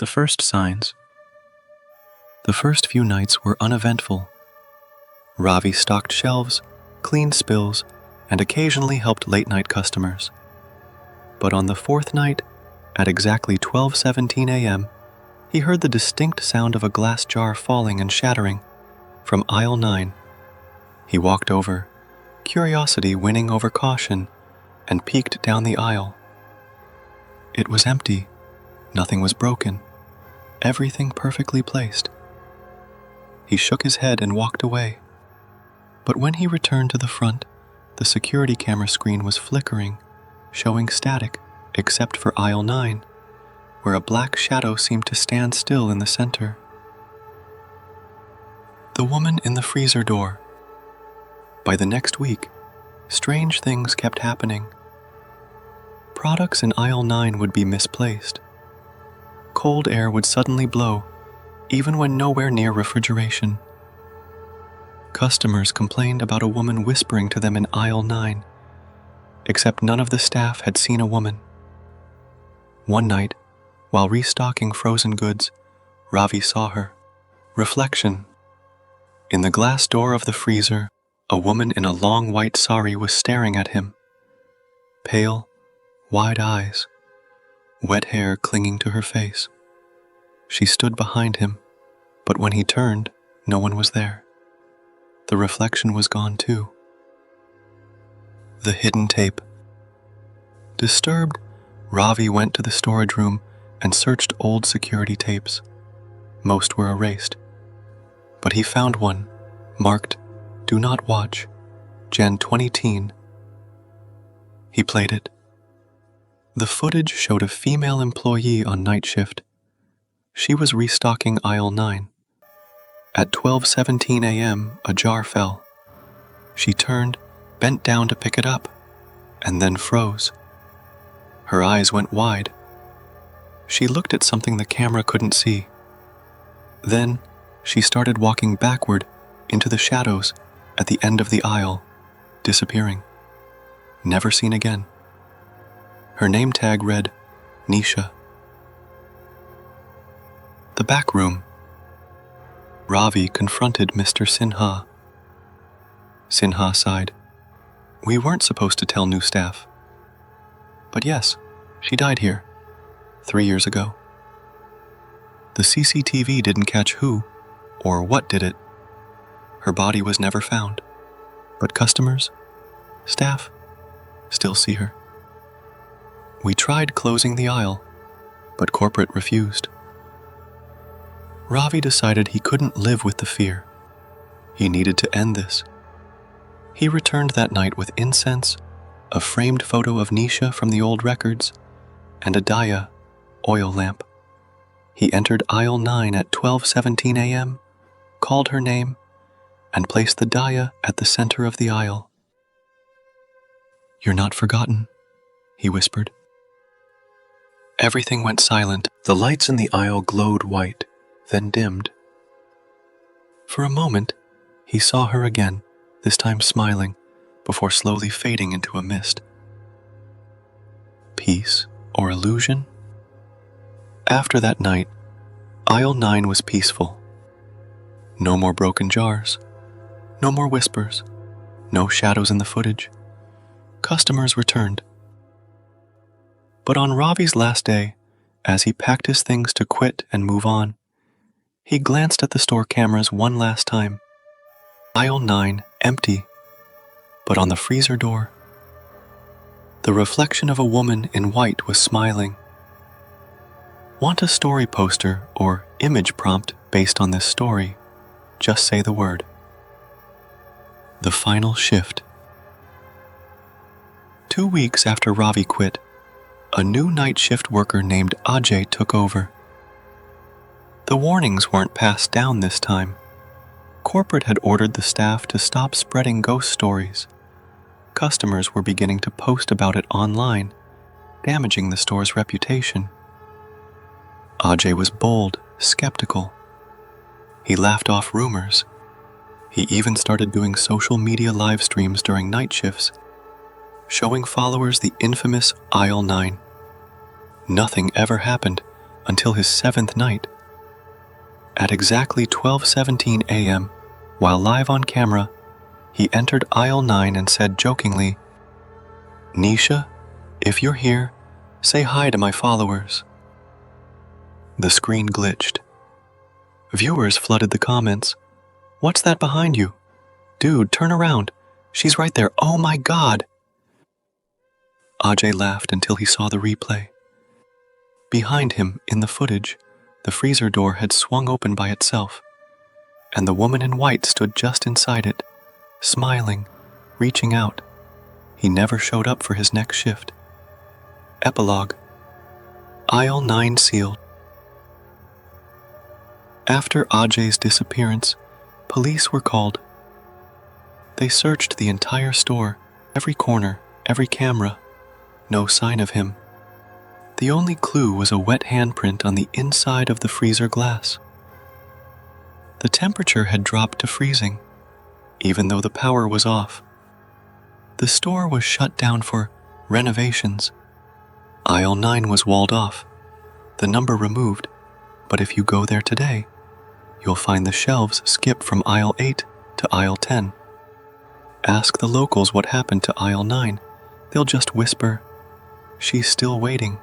The first signs. The first few nights were uneventful. Ravi stocked shelves, cleaned spills, and occasionally helped late-night customers. But on the fourth night, at exactly 12:17 a.m., he heard the distinct sound of a glass jar falling and shattering from aisle 9. He walked over, curiosity winning over caution, and peeked down the aisle. It was empty. Nothing was broken. Everything perfectly placed. He shook his head and walked away. But when he returned to the front, the security camera screen was flickering, showing static except for aisle 9, where a black shadow seemed to stand still in the center. The woman in the freezer door. By the next week, strange things kept happening. Products in aisle 9 would be misplaced. Cold air would suddenly blow, even when nowhere near refrigeration. Customers complained about a woman whispering to them in aisle 9, except none of the staff had seen a woman. One night, while restocking frozen goods, Ravi saw her. Reflection. In the glass door of the freezer, a woman in a long white sari was staring at him. Pale, wide eyes, wet hair clinging to her face. She stood behind him, but when he turned, no one was there. The reflection was gone too. The hidden tape. Disturbed, Ravi went to the storage room and searched old security tapes. Most were erased, but he found one, marked, "Do not watch, Jan 2010." He played it. The footage showed a female employee on night shift. She was restocking aisle 9. At 12:17 a.m., a jar fell. She turned, bent down to pick it up, and then froze. Her eyes went wide. She looked at something the camera couldn't see. Then, she started walking backward into the shadows at the end of the aisle, disappearing. Never seen again. Her name tag read, Nisha. The back room. Ravi confronted Mr. Sinha. Sinha sighed. "We weren't supposed to tell new staff. But yes, she died here, 3 years ago. The CCTV didn't catch who or what did it. Her body was never found. But customers, staff, still see her. We tried closing the aisle, but corporate refused." Ravi decided he couldn't live with the fear. He needed to end this. He returned that night with incense, a framed photo of Nisha from the old records, and a Daya oil lamp. He entered aisle 9 at 12:17 a.m., called her name, and placed the Daya at the center of the aisle. "You're not forgotten," he whispered. Everything went silent. The lights in the aisle glowed white, then dimmed. For a moment, he saw her again, this time smiling, before slowly fading into a mist. Peace or illusion? After that night, aisle 9 was peaceful. No more broken jars, no more whispers, no shadows in the footage. Customers returned. But on Ravi's last day, as he packed his things to quit and move on, he glanced at the store cameras one last time. Aisle 9 empty, but on the freezer door, the reflection of a woman in white was smiling. Want a story poster or image prompt based on this story? Just say the word. The final shift. 2 weeks after Ravi quit, a new night shift worker named Ajay took over. The warnings weren't passed down this time. Corporate had ordered the staff to stop spreading ghost stories. Customers were beginning to post about it online, damaging the store's reputation. Ajay was bold, skeptical. He laughed off rumors. He even started doing social media live streams during night shifts, showing followers the infamous aisle 9. Nothing ever happened until his 7th night. At exactly 12:17 a.m., while live on camera, he entered aisle 9 and said jokingly, "Nisha, if you're here, say hi to my followers." The screen glitched. Viewers flooded the comments. "What's that behind you? Dude, turn around. She's right there. Oh my God." Ajay laughed until he saw the replay. Behind him, in the footage, the freezer door had swung open by itself, and the woman in white stood just inside it, smiling, reaching out. He never showed up for his next shift. Epilogue. Aisle 9 sealed. After Ajay's disappearance, police were called. They searched the entire store, every corner, every camera. No sign of him. The only clue was a wet handprint on the inside of the freezer glass. The temperature had dropped to freezing, even though the power was off. The store was shut down for renovations. Aisle 9 was walled off, the number removed, but if you go there today, you'll find the shelves skip from aisle 8 to aisle 10. Ask the locals what happened to aisle 9. They'll just whisper, "She's still waiting."